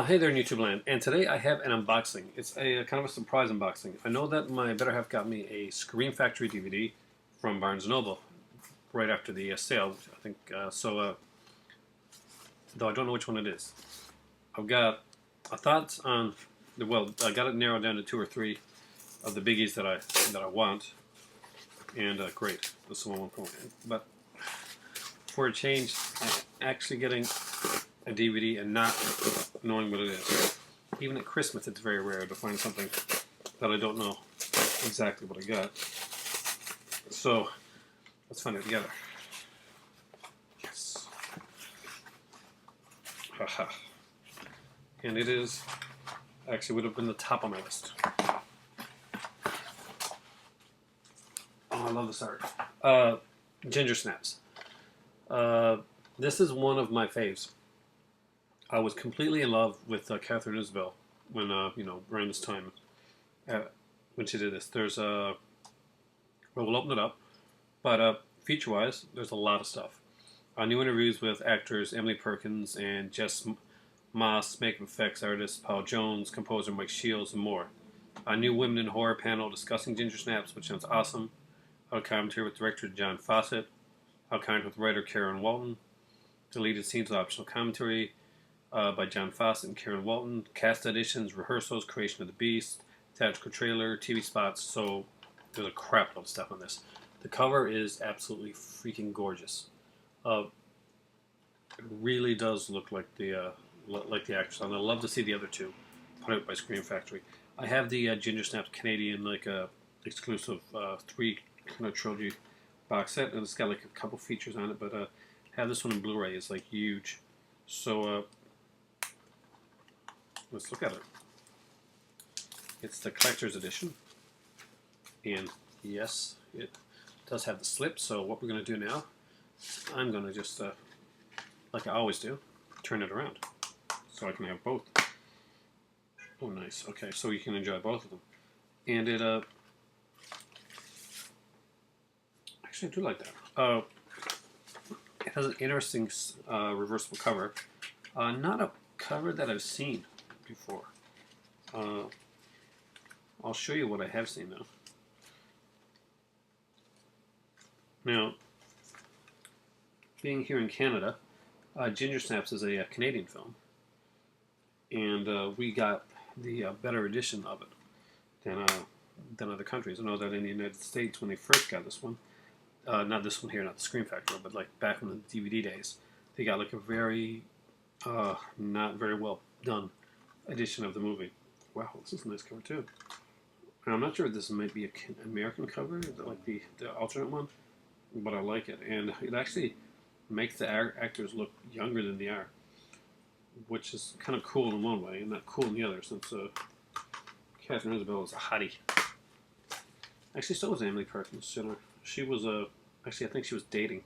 Hey there, YouTube land. And today I have an unboxing. It's a kind of a surprise unboxing. I know that my better half got me a Scream Factory DVD from Barnes & Noble right after the sale, I think. Though I don't know which one it is. I've got a thoughts on I got it narrowed down to two or three of the biggies that I want. And great, this is one I'm going in. But for a change, I'm actually getting a DVD and not knowing what it is. Even at Christmas, it's very rare to find something that I don't know exactly what I got. So, let's find it together. Yes. Haha. And it is, actually would have been the top of my list. Oh, I love this art. Ginger Snaps. This is one of my faves. I was completely in love with Katharine Isabelle when, around this time, when she did this. We'll open it up, but feature-wise, there's a lot of stuff. New interviews with actors Emily Perkins and Jess Moss, makeup effects artist Paul Jones, composer Mike Shields, and more. A new Women in Horror panel discussing Ginger Snaps, which sounds awesome. A commentary with director John Fawcett. A comment with writer Karen Walton. Deleted scenes with optional commentary by John Fawcett and Karen Walton. Cast editions, rehearsals, creation of the beast, theatrical trailer, TV spots. So there's a crap load of stuff on this. The cover is absolutely freaking gorgeous. It really does look like the actress, and I love to see the other two put out by Scream Factory. I have the Ginger Snaps Canadian exclusive 3 kind of trilogy box set, and it's got like a couple features on it, but have this one in Blu-ray is like huge. So let's look at it. It's the collector's edition, and yes, it does have the slip. So what we're going to do now, I'm going to just, like I always do, turn it around so I can have both. Oh, nice. Okay, so you can enjoy both of them. And it, actually, I do like that. It has an interesting reversible cover. Not a cover that I've seen before. I'll show you what I have seen though. Now, being here in Canada, Ginger Snaps is a Canadian film, and we got the better edition of it than other countries. I know that in the United States, when they first got this one, not this one here, not the Scream Factory, but like back in the DVD days, they got like a very not very well done edition of the movie. Wow, this is a nice cover too. And I'm not sure if this might be an American cover, like the alternate one, but I like it, and it actually makes the actors look younger than they are, which is kind of cool in one way and not cool in the other, since Katharine Isabelle is a hottie. Actually, so was Emily Perkins. She was actually, I think she was dating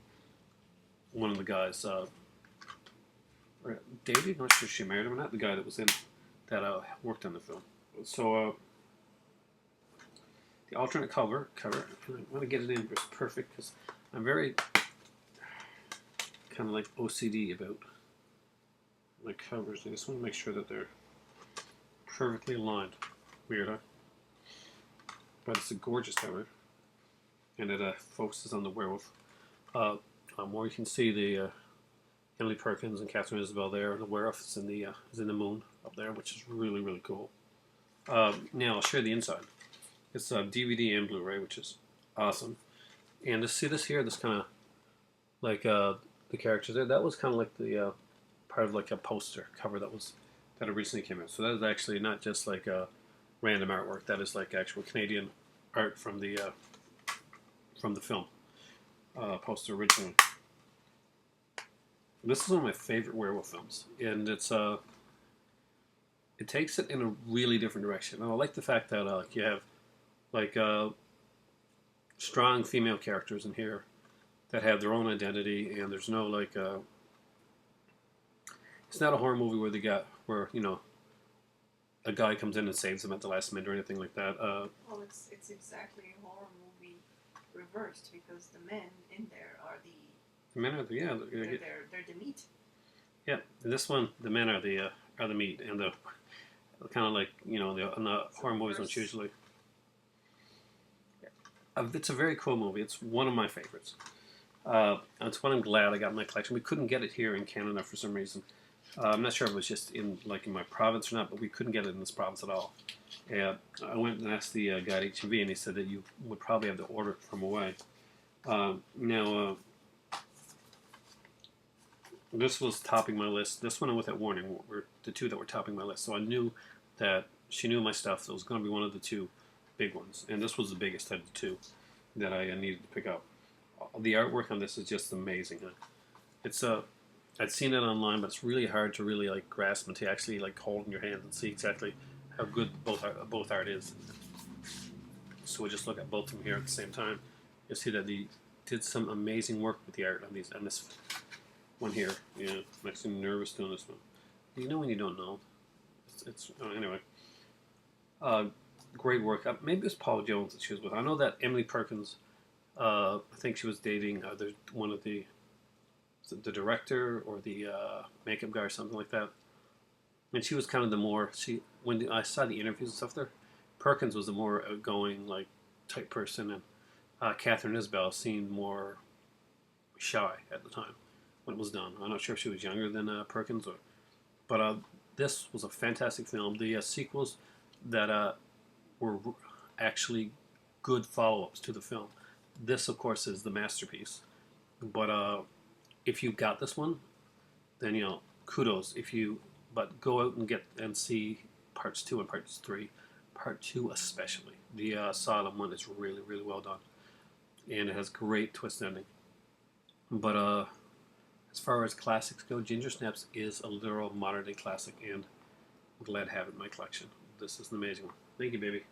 one of the guys. Dating? Not sure if she married him or not. The guy that was in that worked on the film. So the alternate cover. And I want to get it in just perfect because I'm very kind of like OCD about my covers. I just want to make sure that they're perfectly aligned. Weird, huh? But it's a gorgeous cover, and it focuses on the werewolf. Where you can see the Emily Perkins and Katharine Isabelle there, and the werewolf is in the moon up there, which is really, really cool. Now I'll share the inside. It's DVD and Blu-ray, which is awesome. And to see this here, this kind of like the characters there, that was kind of like the part of like a poster cover that recently came out. So that is actually not just like random artwork. That is like actual Canadian art from the film poster originally. This is one of my favorite werewolf films, and it takes it in a really different direction. And I like the fact that you have like strong female characters in here that have their own identity, and there's no like it's not a horror movie where a guy comes in and saves them at the last minute or anything like that. Well, it's exactly a horror movie reversed, because the men in there are the men are they're the meat. Yeah, in this one, the men are the are the meat and the kind of like the horror movies ones usually. It's a very cool movie. It's one of my favorites. It's one I'm glad I got in my collection. We couldn't get it here in Canada for some reason. I'm not sure if it was just in my province or not, but we couldn't get it in this province at all. And I went and asked the guy at HMV, and he said that you would probably have to order it from away. Now, this was topping my list. This one and With That Warning were the two that were topping my list. So I knew that she knew my stuff. So it was going to be one of the two big ones. And this was the biggest of the two that I needed to pick up. The artwork on this is just amazing. It's I'd seen it online, but it's really hard to really like grasp and to actually like hold in your hand and see exactly how good both art is. So we'll just look at both of them here at the same time. You'll see that they did some amazing work with the art on this one here. Yeah, makes me nervous doing this one. You know when you don't know. Anyway. Great work. Maybe it was Paul Jones that she was with. I know that Emily Perkins. I think she was dating one of the director or the makeup guy or something like that. And she was kind of the more when I saw the interviews and stuff there, Perkins was the more outgoing like type person, and Catherine Isabel seemed more shy at the time when it was done. I'm not sure if she was younger than Perkins, but this was a fantastic film. The sequels that were actually good follow-ups to the film. This, of course, is the masterpiece. But if you got this one, then kudos. But go out and see parts 2 and parts 3. Part 2 especially. The Sodom one is really, really well done, and it has great twist ending. But as far as classics go, Ginger Snaps is a literal modern day classic, and I'm glad to have it in my collection. This is an amazing one. Thank you, baby.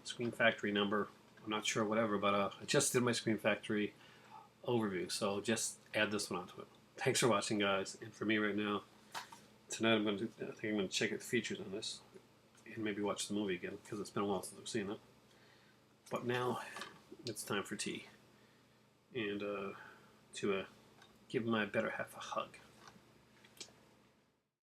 Scream Factory number, I'm not sure, whatever, but I just did my Scream Factory overview, so just add this one onto it. Thanks for watching, guys. And for me right now, tonight I think I'm going to check out the features on this and maybe watch the movie again, because it's been a while since I've seen it. But now it's time for tea and to give my better half a hug.